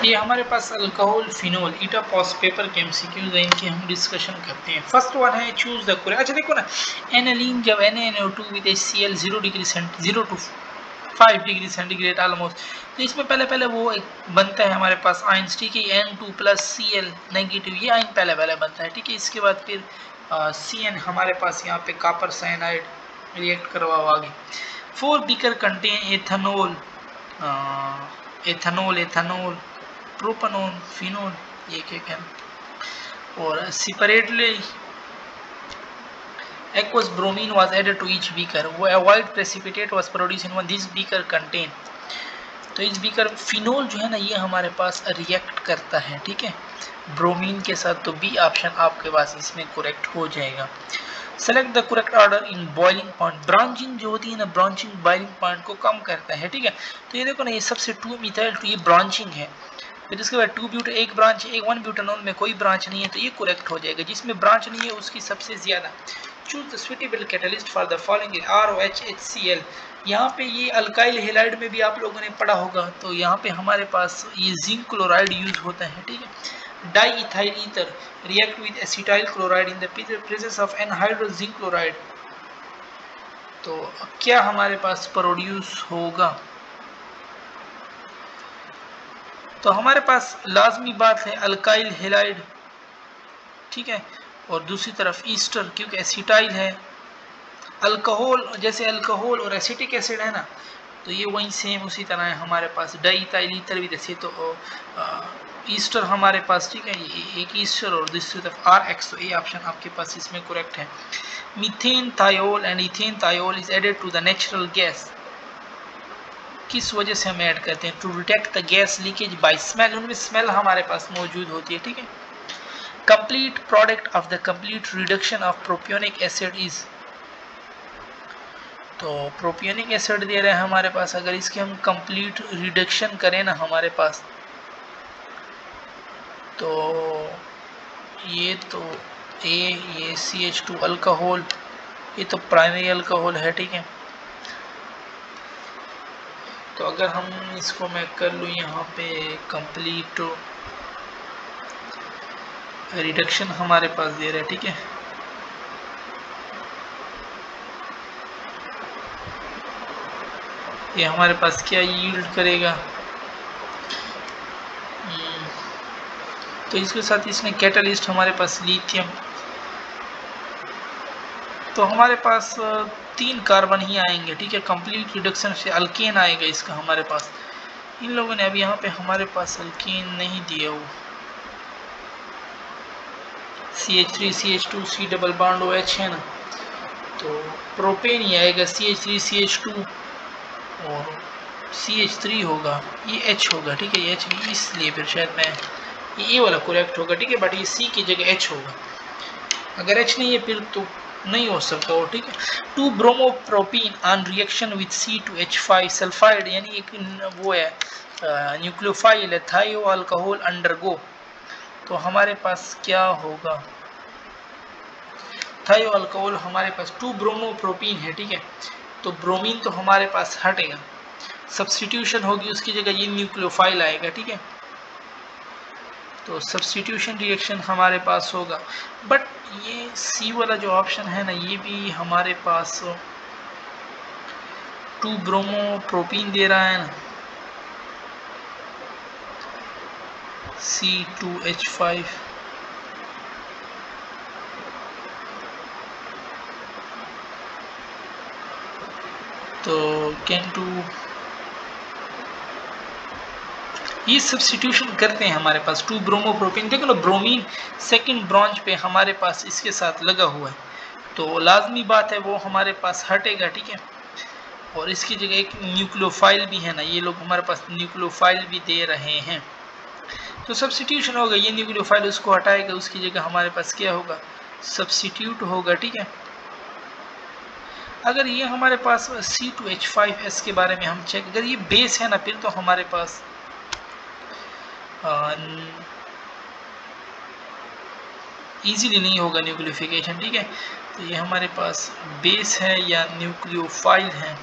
ये हमारे पास alcohol phenol ईटापॉस paper के एमसीक्यूज हैं, इनकी हम डिस्कशन करते हैं। फर्स्ट वन है चूज द करेक्ट। अच्छा देखो ना, एनालीन जब NaNO2 with HCl 0 to 5 degree centigrade almost, तो इसमें पहले वो एक बनता है हमारे पास आयंस, ठीक है, N2+Cl नेगेटिव, ये आयन पहले बनता है, ठीक है। इसके बाद फिर Cn हमारे पास यहाँ पे कॉपर साइनाइड रिएक्ट करवा आगे। 4 beaker contain ethanol, propanol, phenol, ये क्या और separately aqueous bromine was added to each beaker. A white precipitate was produced in one. This beaker contain, तो इस बीकर फिनोल जो है ना, ये हमारे पास रिएक्ट करता है, ठीक है, ब्रोमीन के साथ। तो बी ऑप्शन आपके पास इसमें करेक्ट हो जाएगा। Select the correct order in boiling point. Branching जो होती है ना, ब्रांचिंग बॉइलिंग पॉइंट को कम करता है, ठीक है। तो ये देखो ना, ये सबसे 2 मिथाइल, तो ये ब्रांचिंग है। फिर इसके बाद 2 ब्यूट, एक ब्रांच, 1 ब्यूटानॉल में कोई ब्रांच नहीं है, तो ये करेक्ट हो जाएगा। जिसमें ब्रांच नहीं है उसकी सबसे ज्यादा। Choose the suitable catalyst for the following, ROH HCl। यहाँ पे ये अल्काइल हेलाइड में भी आप लोगों ने पढ़ा होगा, तो यहाँ पे हमारे पास ये जिंक क्लोराइड यूज होता है, ठीक है। Di ethyl ether react with acetyl chloride in the presence of anhydro zinc chloride, तो क्या हमारे पास प्रोड्यूस होगा? तो हमारे पास लाजमी बात है अल्काइल हेलाइड, ठीक है, और दूसरी तरफ ईस्टर, क्योंकि एसिटाइल है। अल्कोहल, जैसे अल्कोहल और एसिटिक एसिड है ना, तो ये वही सेम उसी तरह है हमारे पास। डाई इथाइल ईथर भी जैसे, तो ईस्टर हमारे पास, ठीक है, एक ईस्टर और दूसरी तरफ RX, तो ये ऑप्शन आपके पास इसमें करेक्ट है। Methane thiol and ethane thiol is added to the natural gas, किस वजह से हम ऐड करते हैं? To detect the gas leakage by smell, उनमें स्मेल हमारे पास मौजूद होती है, ठीक है। Complete product of the complete reduction of propionic acid is, तो प्रोपियोनिक एसिड दे रहे हैं हमारे पास, अगर इसकी हम कंप्लीट रिडक्शन करें ना हमारे पास, तो ये तो ये CH2 अल्कोहल, ये तो प्राइमरी अल्कोहल है, ठीक है। तो अगर हम इसको मैं कर लूँ यहाँ पे कंप्लीट रिडक्शन हमारे पास दे रहा है, ठीक है। ये हमारे पास क्या यील्ड करेगा? तो इसके साथ इसमें कैटलिस्ट हमारे पास लिथियम, तो हमारे पास 3 कार्बन ही आएंगे, ठीक है। कंप्लीट रिडक्शन से अल्केन आएगा इसका हमारे पास। इन लोगों ने अभी यहाँ पे हमारे पास अल्केन नहीं दिया वो, CH3 CH2 C double bond OH है ना, तो प्रोपेन ही आएगा, CH3 CH2 और CH3 होगा, ये H होगा, ठीक है, ये H, इसलिए फिर शायद मैं ये वाला करेक्ट होगा, ठीक है। बट ये C की जगह H होगा, अगर H नहीं है फिर तो नहीं हो सकता वो, ठीक है। 2 bromopropene on reaction with C2H5 sulphide, यानी एक वो है न्यूक्लियोफाइल है, थायो अल्कोहल अंडरगो, तो हमारे पास क्या होगा? थायो अल्कोहल हमारे पास 2 ब्रोमोप्रोपीन है, ठीक है, तो ब्रोमीन तो हमारे पास हटेगा, सब्स्टिट्यूशन होगी, उसकी जगह ये न्यूक्लियोफाइल आएगा, ठीक है। तो सब्स्टिट्यूशन रिएक्शन हमारे पास होगा। बट ये सी वाला जो ऑप्शन है ना, ये भी हमारे पास 2 ब्रोमोप्रोपीन दे रहा है ना, C2H5, तो कैन टू ये सब्स्टिट्यूशन करते हैं हमारे पास 2 ब्रोमोप्रोपीन। देखो ना, ब्रोमीन सेकंड ब्रांच पे हमारे पास इसके साथ लगा हुआ है, तो लाजमी बात है वो हमारे पास हटेगा, ठीक है। और इसकी जगह एक न्यूक्लियोफाइल भी है ना, ये लोग हमारे पास न्यूक्लियोफाइल भी दे रहे हैं, तो सब्स्टिट्यूशन होगा, ये न्यूक्लियोफाइल उसको हटाएगा, उसकी जगह हमारे पास क्या होगा? सब्स्टिट्यूट होगा, ठीक है। अगर ये हमारे पास C2H5S के बारे में हम चेक, अगर ये बेस है ना, फिर तो हमारे पास इजीली नहीं होगा न्यूक्लियोफिकेशन, ठीक है। तो ये हमारे पास बेस है या न्यूक्लियोफाइल है,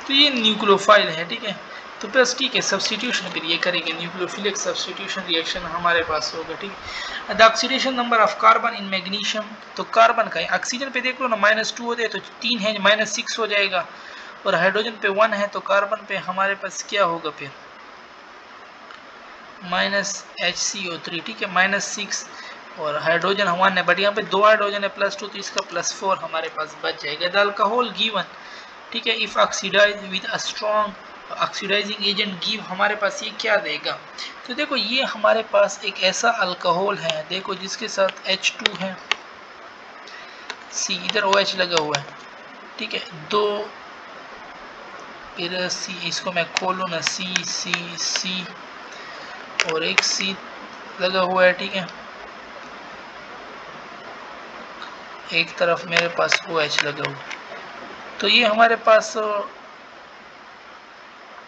तो ये न्यूक्लियोफाइल है, ठीक है। तो बस ठीक है, सब्स्टिट्यूशन फिर ये करेंगे, न्यूक्लियोफिलिक सब्स्टिट्यूशन रिएक्शन हमारे पास होगा, ठीक है। The oxidation number of carbon in magnesium, तो कार्बन का ऑक्सीजन पे देख लो ना -2 होते हैं तो 3 है -6 हो जाएगा, और हाइड्रोजन पे 1 है तो कार्बन पे हमारे पास क्या होगा फिर -HCO3, ठीक है, -6, और हाइड्रोजन 1 है, बट यहाँ पे 2 हाइड्रोजन है +2 तो इसका +4 हमारे पास बच जाएगा। द अल्कोहल गिवन, ठीक है, if oxidize with a strong oxidizing agent give, हमारे पास ये क्या देगा। तो देखो ये हमारे पास एक ऐसा अल्कोहल है, देखो जिसके साथ H2 है, C इधर OH लगा हुआ है, ठीक है, 2 फिर C, इसको मैं खोलूँ ना, C और एक C लगा हुआ है, ठीक है, एक तरफ मेरे पास OH लगा हुआ है। तो ये हमारे पास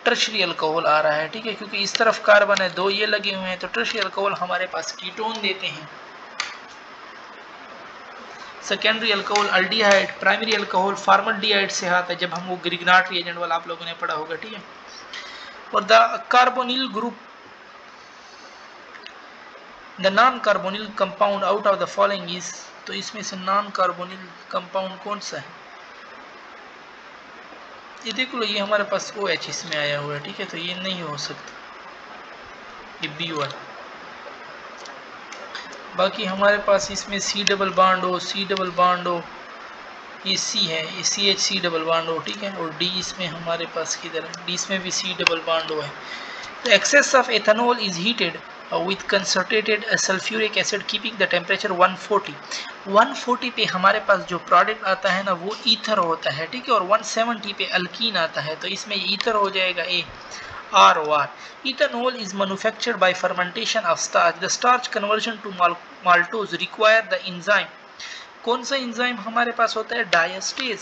टर्शरी अल्कोहल आ रहा है, ठीक है, क्योंकि इस तरफ कार्बन है, 2 ये लगे हुए हैं, तो टर्शरी अल्कोहल हमारे पास कीटोन देते हैं। Secondary alcohol aldehyde, primary alcohol formaldehyde से आता है, जब हम वो ग्रिग्नाट रिएजेंट वाला आप लोगों ने पढ़ा होगा, ठीक है। और the carbonyl group, the non carbonyl compound out of the following is, तो इसमें से नॉन कार्बोनिल कंपाउंड कौन सा है, ये देख लो, ये हमारे पास OH इसमें आया हुआ है, ठीक है, तो ये नहीं हो सकता, ये B वाला। बाकी हमारे पास इसमें C डबल बॉन्ड हो, ये C है, ये CH डबल बॉन्ड हो, ठीक है, और D इसमें हमारे पास किधर है, D इसमें भी C डबल बॉन्ड हो है। तो excess of ethanol is heated with concentrated sulfuric acid keeping the temperature 140 पे हमारे पास जो प्रोडक्ट आता है ना वो ईथर होता है, ठीक है, और 170 पे अल्कीन आता है, तो इसमें ईथर हो जाएगा AROR। Ethanol is manufactured by fermentation of starch. The starch conversion to maltose require the enzyme, कौन सा एंजाइम हमारे पास होता है, डायस्टेज।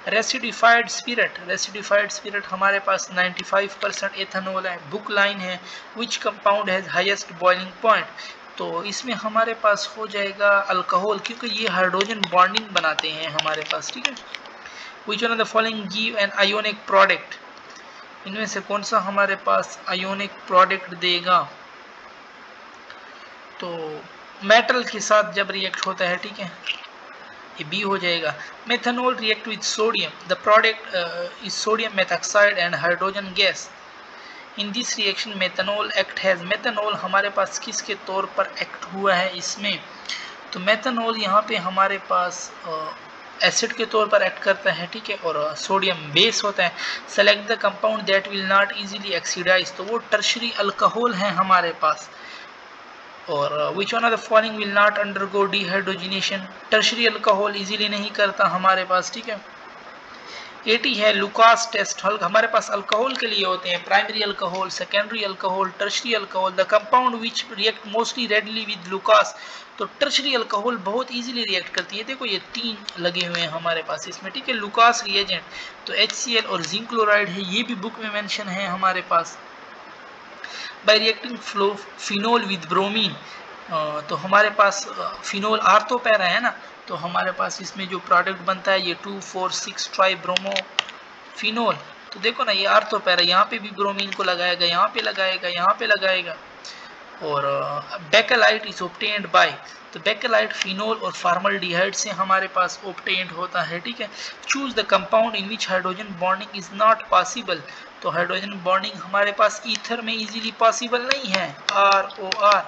रेसिडिफाइड स्पिरिट हमारे पास 95% एथेनॉल है। बुक लाइन है, which compound has highest boiling point, तो इसमें हमारे पास हो जाएगा अल्कोहल, क्योंकि ये हाइड्रोजन बॉन्डिंग बनाते हैं हमारे पास, ठीक है। विच one of the following give an ionic product, इनमें से कौन सा हमारे पास आयोनिक प्रोडक्ट देगा, तो मेटल के साथ जब रिएक्ट होता है, ठीक है, ये B हो जाएगा। Methanol react with sodium, the product is sodium methoxide and hydrogen gas. In this reaction methanol act has, methanol हमारे पास किसके तौर पर एक्ट हुआ है इसमें, तो मेथनॉल यहाँ पे हमारे पास एसिड के तौर पर एक्ट करता है, ठीक है, और सोडियम बेस होता है। Select the compound that will not easily oxidize, तो वो टर्शरी अल्कोहल है हमारे पास। और which one of the following will not undergo dehydrogenation, tertiary alcohol easily नहीं करता हमारे पास, ठीक है। 80 है लुकास टेस्ट, हमारे पास अल्कोहल के लिए होते हैं primary alcohol, secondary alcohol, tertiary alcohol. The compound which react mostly readily with Lucas, तो टर्शरी अल्कोहल बहुत इजीली रिएक्ट करती है, देखो ये 3 लगे हुए हैं हमारे पास इसमें, ठीक है। लुकास रिएजेंट तो HCl और जिंक क्लोराइड है, ये भी बुक में मेंशन है हमारे पास। By reacting phenol with bromine, तो हमारे पास फिनोल आर्थो पैरा है ना, तो हमारे पास इसमें जो प्रोडक्ट बनता है ये 2,4,6 ट्राई ब्रोमो फिनोल, तो देखो ना ये आर्थो पैरा, यहाँ पे भी ब्रोमीन को लगाएगा, यहाँ पे लगाएगा, यहाँ पे लगाएगा। और बेकेलाइट इज ऑब्टेन्ड बाय, तो बेकेलाइट फिनोल और फॉर्मल्डिहाइड से हमारे पास ऑब्टेन्ड होता है, ठीक है। Choose the compound in which hydrogen bonding is not possible, तो हाइड्रोजन बॉन्डिंग हमारे पास ईथर में इजीली पॉसिबल नहीं है, ROR,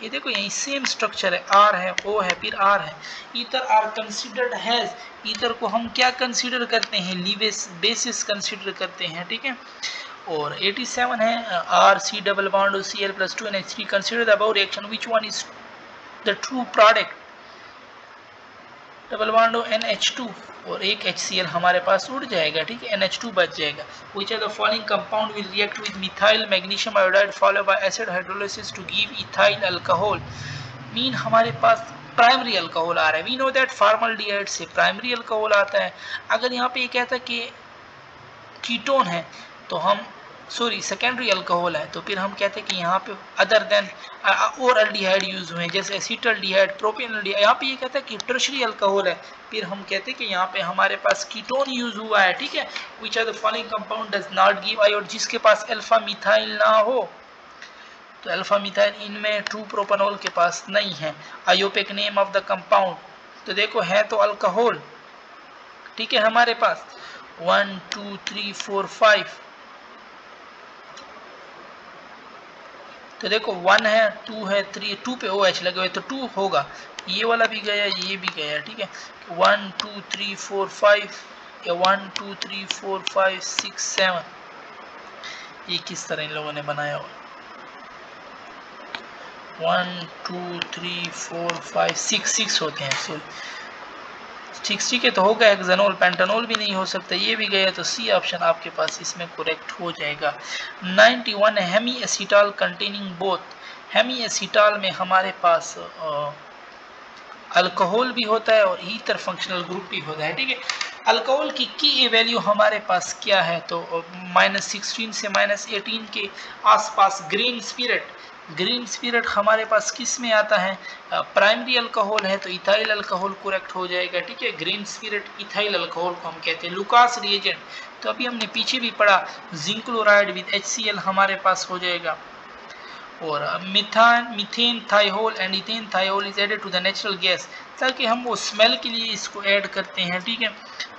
ये देखो यही सेम स्ट्रक्चर है, R है, O है, फिर R है। Ether are considered has, ether को हम क्या कंसिडर करते हैं, लीवेस बेसिस कंसिडर करते हैं, ठीक है। और 87 है RC double bond Cl+2 NH3, consider the above reaction which one is the true product, double bond NH2 और एक HCl हमारे पास उड़ जाएगा, ठीक है, NH2 बच जाएगा। Which are the following compound will react with methyl magnesium iodide follow by acid hydrolysis to give ethyl alcohol, mean हमारे पास प्राइमरी अल्कोहल आ रहा है। वी नो दैट फॉर्मल्डिहाइड से प्राइमरी अल्कोहल आता है। अगर यहाँ पे ये कहता है कि कीटोन है तो हम सॉरी सेकेंडरी अल्कोहल है, तो फिर हम कहते हैं कि यहाँ पे अदर देन और अल्डिहाइड यूज हुए हैं, जैसे एसिटल्डिहाइड, प्रोपेनल्डिहाइड। यहाँ पे ये कहता है कि टर्शरी अल्कोहल है, फिर हम कहते हैं कि यहाँ पे हमारे पास कीटोन यूज हुआ है, ठीक है। Which are the following compound does not give आयोड, जिसके पास अल्फा मिथाइल ना हो, तो अल्फा मिथाइल इनमें 2 प्रोपेनॉल के पास नहीं है। आयोपेक नेम ऑफ द कंपाउंड, तो देखो है तो अल्कोहल, ठीक है। हमारे पास 1 2 3 4 5, तो देखो 1 है, 2 है, 3, 2 पे OH लगे हुए तो 2 होगा, ये वाला भी गया, ये भी गया, ठीक है। 1 2 3 4 5 या 1 2 3 4 5 6 7, ये किस तरह इन लोगों ने बनाया हुआ, 1 2 3 4 5 6 होते हैं, सॉरी 6, ठीक है। तो होगा हेक्सानोल, पेंटानोल भी नहीं हो सकता, ये भी गया, तो सी ऑप्शन आपके पास इसमें करेक्ट हो जाएगा। 91 hemiacetal containing both, hemiacetal में हमारे पास अल्कोहल भी होता है और ईथर फंक्शनल ग्रुप भी होता है, ठीक है। अल्कोहल की वैल्यू हमारे पास क्या है, तो -16 से -18 के आसपास। ग्रीन स्पिरिट, ग्रीन स्पिरिट हमारे पास किस में आता है, प्राइमरी अल्कोहल है, तो इथाइल अल्कोहल करेक्ट हो जाएगा, ठीक है। ग्रीन स्पिरिट इथाइल अल्कोहल को हम कहते हैं। लुकास रिएजेंट, तो अभी हमने पीछे भी पढ़ा, जिंक क्लोराइड विद HCl हमारे पास हो जाएगा। और methane thiol and ethane thiol is added to the natural gas, ताकि हम वो स्मेल के लिए इसको ऐड करते हैं, ठीक है।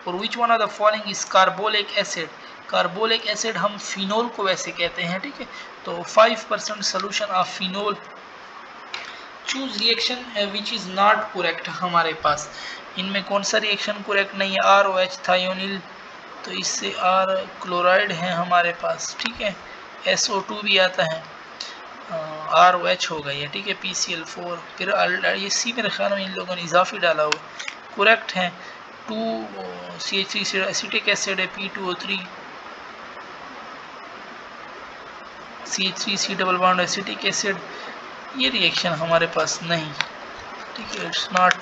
और which one of the following is carbolic acid, carbolic acid हम फिनोल को वैसे कहते हैं, ठीक है। तो 5% solution of phenol. Choose reaction which is not correct, हमारे पास इनमें कौन सा रिएक्शन करेक्ट नहीं है, ROH थायोनिल, तो इससे R क्लोराइड है हमारे पास, ठीक है। SO2 भी आता है, ROH होगा ये, ठीक है। PCl4, फिर ये सी मेरे ख्याल में इन लोगों ने इजाफी डाला हुआ, करेक्ट है। 2 CH3 एसिटिक एसिड है, P2O3, CH3 C double bond acetic acid, ये रिएक्शन हमारे पास नहीं, ठीक है, इट्स नॉट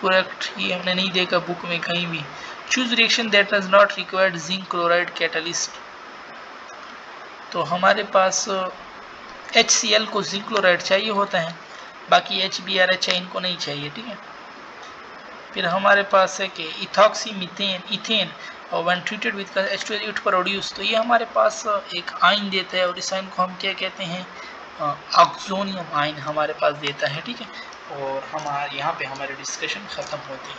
करेक्ट, ये हमने नहीं देखा बुक में कहीं भी। Choose reaction that does not required zinc chloride catalyst, तो हमारे पास HCl को जिंक क्लोराइड चाहिए होता है, बाकी HBrH इनको नहीं चाहिए, ठीक है। फिर हमारे पास है कि इथॉक्सी मीथेन इथेन और when treated with H2 it produce, तो ये हमारे पास एक आयन देता है, और इस आयन को हम क्या कहते हैं, ऑक्सोनियम आयन हमारे पास देता है, ठीक है। और हमारे यहाँ पे हमारे डिस्कशन ख़त्म होते हैं।